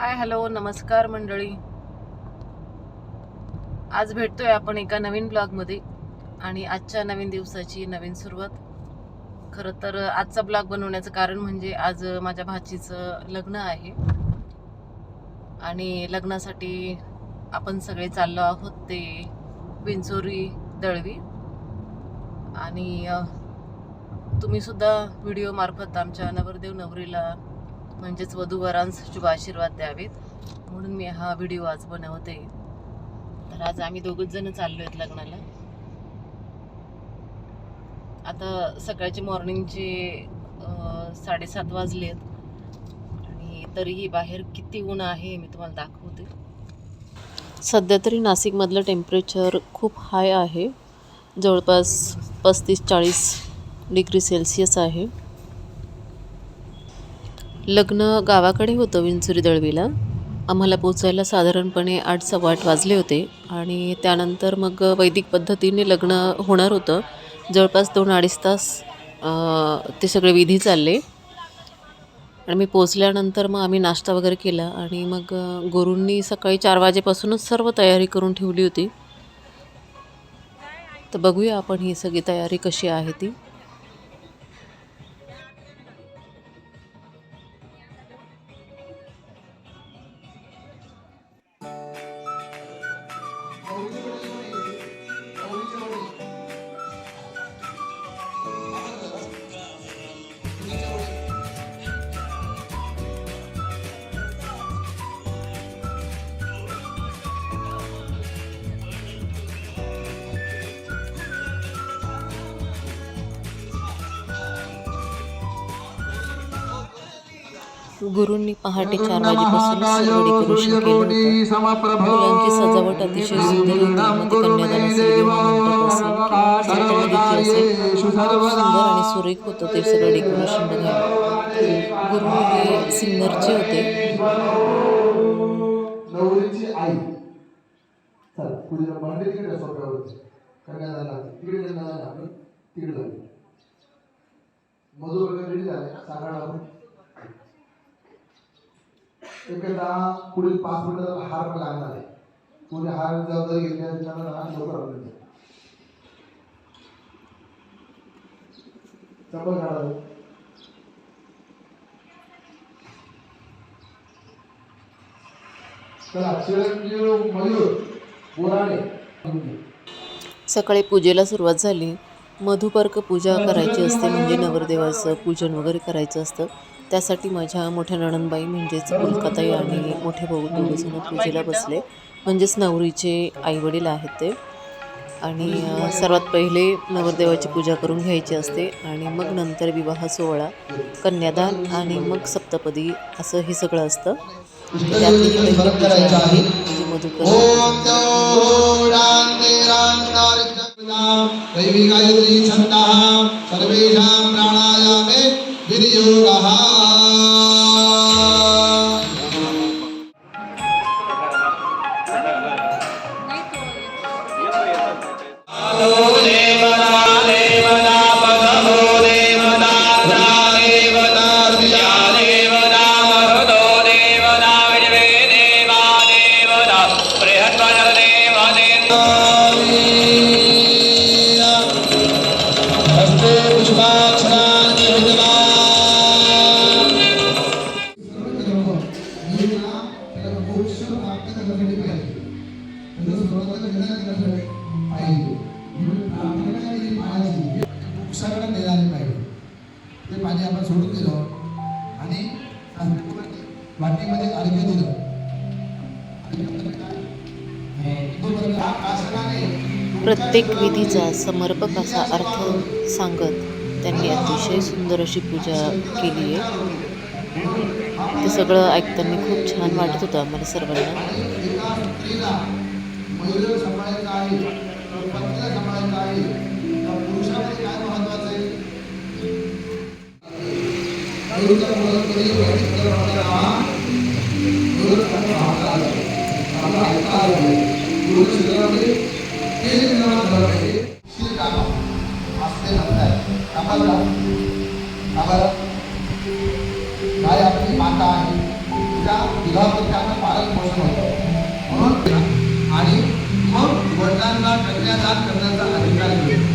Hi hello नमस्कार मंडळी. आज भेटतोय आपण एका नवीन ब्लॉगमध्ये आणि आजच्या नवीन दिवसाची नवीन सुरुवात. खरं तर आजचा ब्लॉग बनवण्याचं कारण म्हणजे आज माझ्या भाचीचं लग्न आहे आणि लग्नासाठी आपण सगळे चाललो आहोत ते विंचोरी दळवी. आणि तुम्ही सुद्धा व्हिडिओ मार्फत आमच्या नवरदेव नवरीला म्हणजेच वधूवरांस शुभ आशीर्वाद द्यावेत म्हणून मी हा व्हिडिओ आज बनवते. तर आज आम्ही दोघच जण चाललो आहेत लग्नाला. आता सकाळचे मॉर्निंगचे 7:30 वाजलेत आणि तरीही बाहेर किती ऊन आहे मी तुम्हाला दाखवते. सध्या तरी नाशिकमधलं टेम्परेचर खूप हाय आहे, जवळपास 35-40 डिग्री सेल्सिअस आहे. लग्न गावाकडे होतं विंचोरी दळवीला. आम्हाला पोचायला साधारणपणे 8-8:15 वाजले होते आणि त्यानंतर मग वैदिक पद्धतीने लग्न होणार होतं. जवळपास 2-2.5 तास ते सगळे विधी चालले आणि मी पोचल्यानंतर मग आम्ही नाश्ता वगैरे केला आणि मग गुरूंनी सकाळी 4 वाजेपासूनच सर्व तयारी करून ठेवली होती. तर बघूया आपण ही सगळी तयारी कशी आहे ती. गुरूंनी पहाटे 4 वाजेपासूनच सर्व डेकोरेशन केलं होतं. मुलांची सजावट अतिशय सुंदर होती. मग ते कन्यादान असेल, विवाह मंडप असेल किंवा सप्तपदीची असेल, सुंदर आणि सुरेख होतं ते सगळं डेकोरेशन बघायला. गुरु हे सिन्नरचे होते. नवरीची आई चल पुढे भांडे तिकडे सोप्यावरती कन्यादान तिकडे कन्यादान आपण तिकडे जाऊ. मधुर वगैरे रेडी झाले सांगा आपण एकदा पुढील 5 मिनिटात हार पण लागणार आहे. कोणी हार जबाबदारी घेतल्यानंतर लवकर आवडेल चपल काढा. सकाळी पूजेला सुरुवात झाली. मधुपर्क पूजा करायची असते म्हणजे नवरदेवाचं पूजन वगैरे करायचं असतं. त्यासाठी माझ्या मोठ्या नणंदबाई म्हणजेच उल्काताई आणि मोठे भाऊ दोघंजण पूजेला बसले, म्हणजेच नवरीचे आईवडील आहेत ते. आणि सर्वात पहिले नवरदेवाची पूजा करून घ्यायची असते आणि मग नंतर विवाह सोहळा, कन्यादान आणि मग सप्तपदी असं हे सगळं असतं. त्यातली ही पहिली पूजा आहे जी मधुपर्क. आपण सोडून दिलो आणि वाटीमध्ये अर्घ्य दिलं. प्रत्येक विधीचा समर्पक असा अर्थ सांगत त्यांनी अतिशय सुंदर अशी पूजा केली आहे. ते सगळं ऐकताना खूप छान वाटत होतं आम्हाला सर्वांना. काय आपली माता आहे तिला विवाह त्यांना पालन पोषण होतं म्हणून आणि मग वडिलांना कन्यादान करण्याचा अधिकार मिळतो.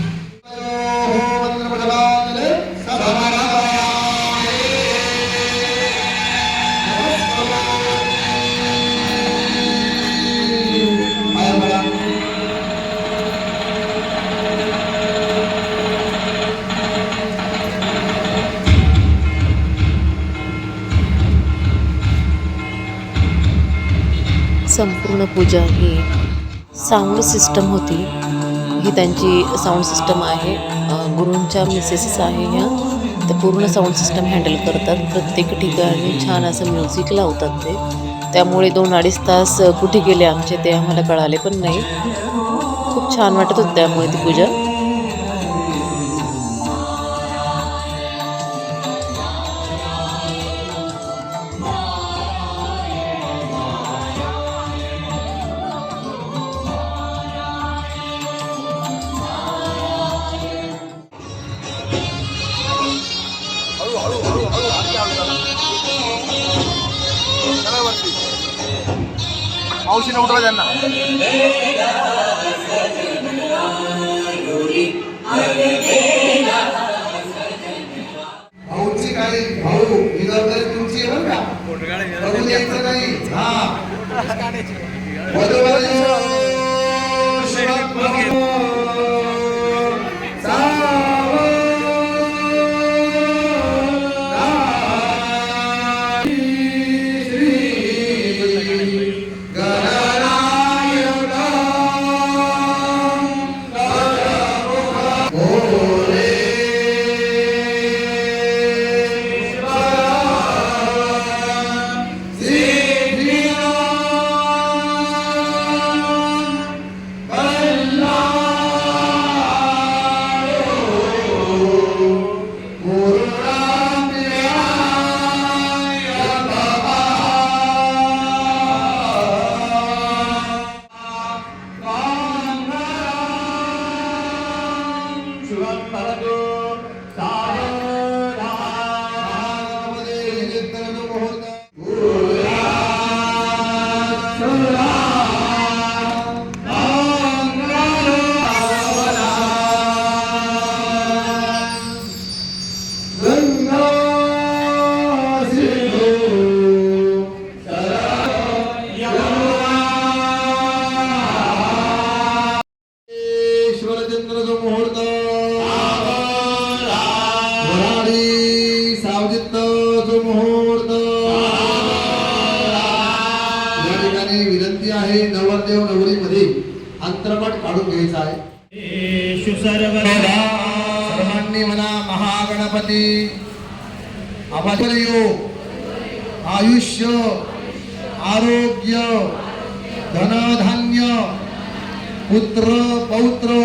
संपूर्ण पूजा ही साऊंड सिस्टम होती. ही त्यांची साऊंड सिस्टम आहे. गुरूंच्या मिसेसेस आहे ह्या. ते पूर्ण साऊंड सिस्टम हँडल करतात. प्रत्येक ठिकाणी छान असं म्युझिक लावतात ते. त्यामुळे 2-2.5 तास कुठे गेले आमचे ते आम्हाला कळाले पण नाही. खूप छान वाटत होतं त्यामुळे ती पूजा. मावशीने उठवा त्यांना. भाऊची काही भाऊ ही जबाबदारी तुमची आहे बरं का. बघून यायचं नाही. हा विनंती आहे. नवरदेव नवरीमध्ये अंतरपट काढून घ्यायचा आहे. सर्वांनी म्हणा महागणपती अभयो आयुष्य आरोग्य धनधान्य पुत्र पौत्र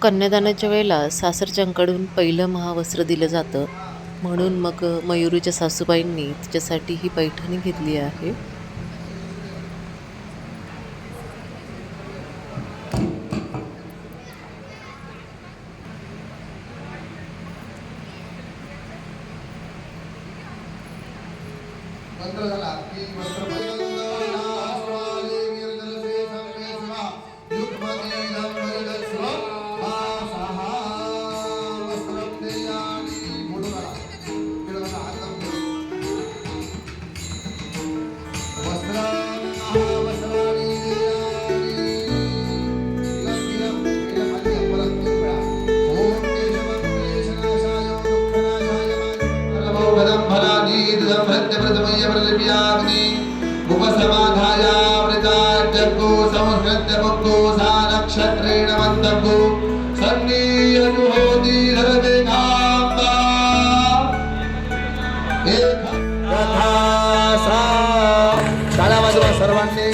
कन्यादानाच्या वेळेला सासरच्यांकडून पहिलं महावस्त्र दिलं जातं. म्हणून मग मयुरीच्या सासूबाईंनी तिच्यासाठी ही पैठणी घेतली आहे. मंत्र झाला की वस्त्र प्रथम नमस्कृत्यमुक्तो सा नक्षत्रेण मन्तको सन्नीयजुहोति धर्मेकाम्बा तथा सा टाळ्या वाजवा सर्वांनी.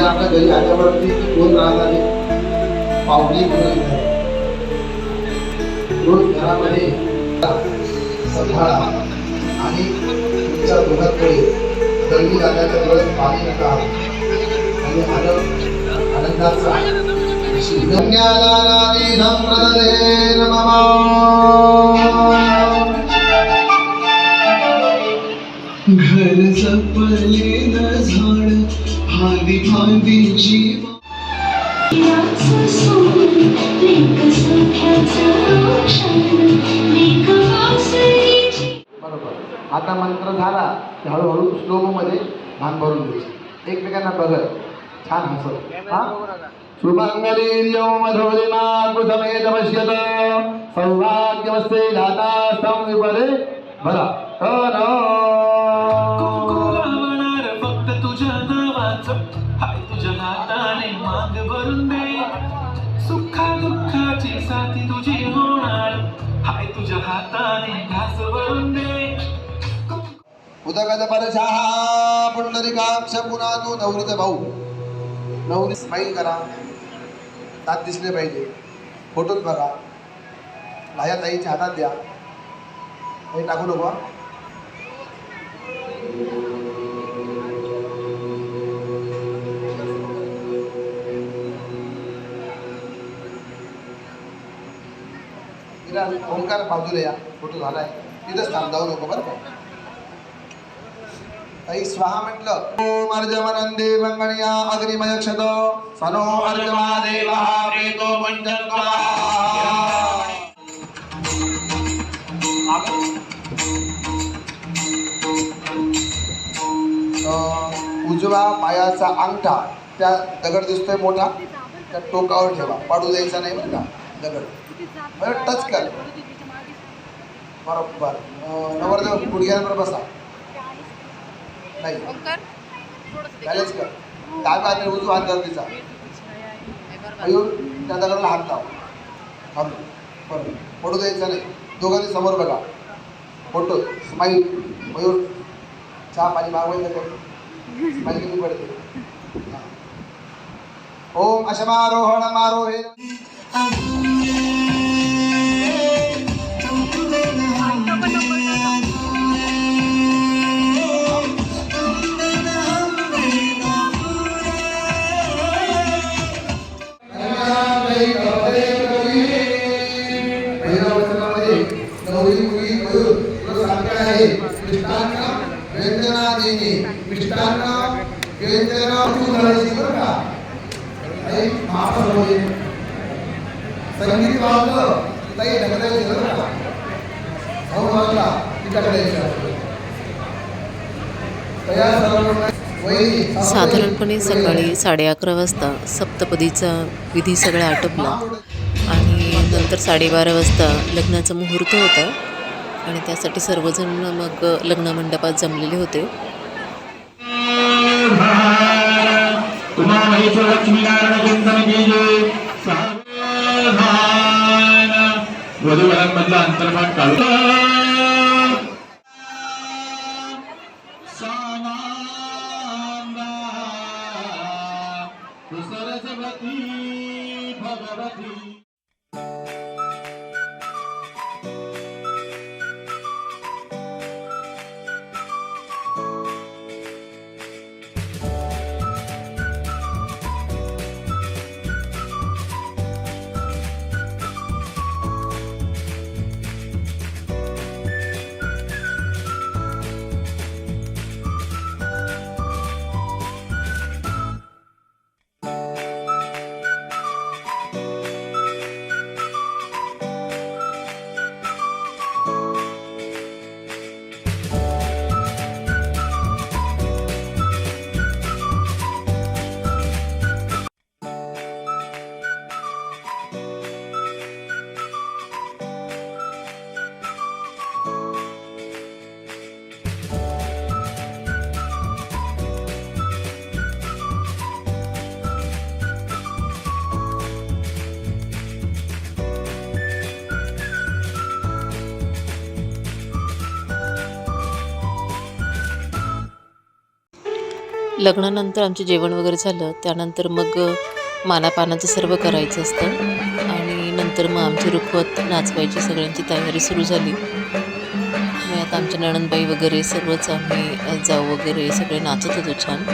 आपल्या घरी आल्यावरती कोण राहत आहे पाहुणे रोज घरामध्ये संभाळा आणि तुमच्या दोघांकडे दळवी जाण्याच्या वेळेस पाणी नका आणि आनंदाचा शिवज्ञानानी संप्रदे नमः. घर जपले न झाड भावी भावी जीव बरोबर. आता मंत्र झाला की हळूहळू स्लो मध्ये भान भरून घ्यायचे एकमेकांना बघत छान हसत. हा सुमंगलीर्यो मधोरिमा कुसमेत पश्यत सौभाग्यमस्ते धाता संविपरे भरा लावणार फक्त तुझ्या नावाचं हाय तुझ्या हाताने माग भरून दे सुखा दुःखाची साथी तुझी होणार हाय तुझ्या हाताने घास भरून दे. उदगत परशा पुंडलिकाक्ष पुन्हा तू नवरीचा भाऊ नवरी स्माईल करा दात दिसले पाहिजे फोटोत बघा लाया ताईच्या हातात द्या काही टाकू नको. ओंकार बाजूला या फोटो झालाय तिथंच थांब जाऊ नको बरं का. ताई स्वाहा म्हटलं ओम अर्जमनंदे मंगणिया अग्निमय क्षत सनो अर्जमा देवा प्रेतो मंडल उजवा पायाचा अंगठा त्या दगड दिसतोय मोठा त्या टोकावर ठेवा पाडू द्यायचा नाही बरं का दगड बरं टच कर बरोबर. नवरदेव गुडघ्यांवर बसा नाही बॅलन्स कर डाव्या हाताने उजवा हात धर तिचा मयूर त्या दगडाला हात लाव थांबलो बरोबर पडू द्यायचा नाही दोघांनी समोर बघा फोटो स्माईल मयूर चहा पाणी मागवायचं काय स्माईल किती पडते. ओम अशमारोहण मारोहे संगीत वाजलं ताई ढकलायचं बरं का भाऊ वाजला की ढकलायचं. साधारणपणे सकाळी 11:30 वाजता सप्तपदीचा विधी सगळा आटोपला आणि नंतर 12:30 वाजता लग्नाचा मुहूर्त होता आणि त्यासाठी सर्वजण मग लग्नमंडपात जमलेले होते. वधूवरांमधला अंतर्भाग काढू सरस्वती भगवती. लग्नानंतर आमचे जेवण वगैरे झालं, त्यानंतर मग मानापानाचं सर्व करायचं असतं आणि नंतर मग आमची रुखवत नाचवायची सगळ्यांची तयारी सुरू झाली. मग आता आमच्या नणंदबाई वगैरे सर्वच आम्ही जाऊ वगैरे सगळे नाचत होतो छान.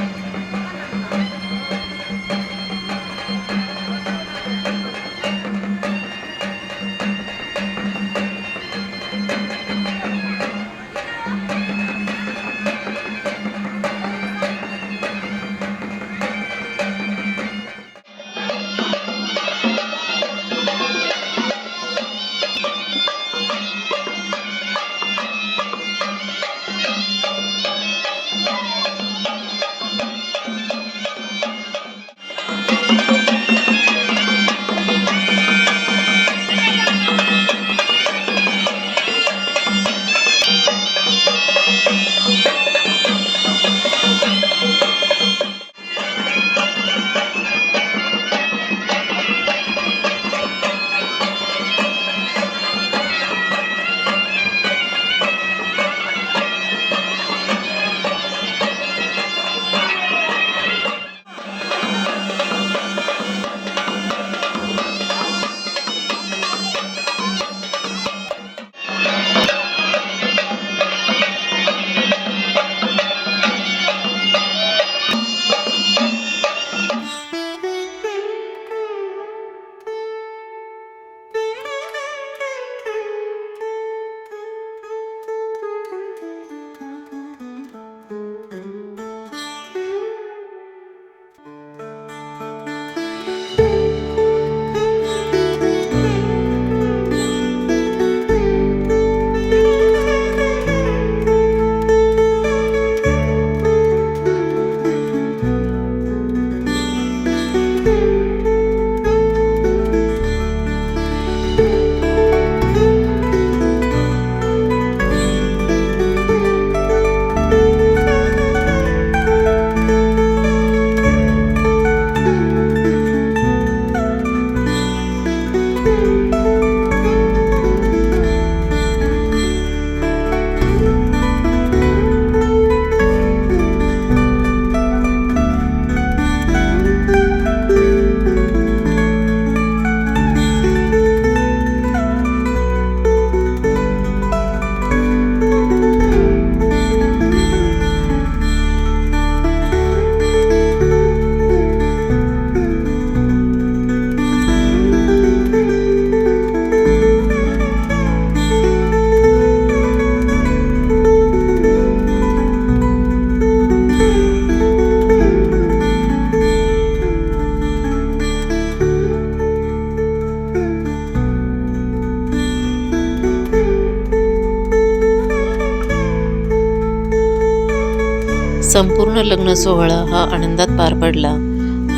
संपूर्ण लग्न सोहळा हा आनंदात पार पडला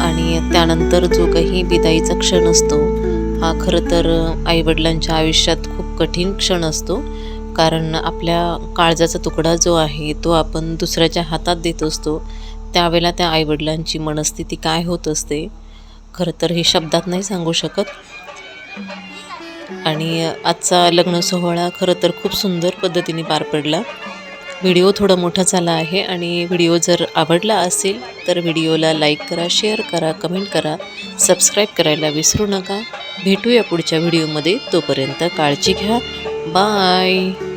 आणि त्यानंतर जो काही विदाईचा क्षण असतो हा खरं तर आईवडिलांच्या आयुष्यात खूप कठीण क्षण असतो. कारण आपल्या काळजाचा तुकडा जो आहे तो आपण दुसऱ्याच्या हातात देत असतो. त्यावेळेला त्या आईवडिलांची मनस्थिती काय होत असते खरं तर हे शब्दात नाही सांगू शकत. आणि आजचा लग्न सोहळा खरं तर खूप सुंदर पद्धतीने पार पडला. व्हिडिओ थोडा मोठा झाला आहे आणि व्हिडिओ जर आवडला असेल तर व्हिडिओला लाईक करा, शेअर करा, कमेंट करा, सबस्क्राईब करायला विसरू नका. भेटूया पुढच्या व्हिडिओमध्ये. तोपर्यंत काळजी घ्या. बाय.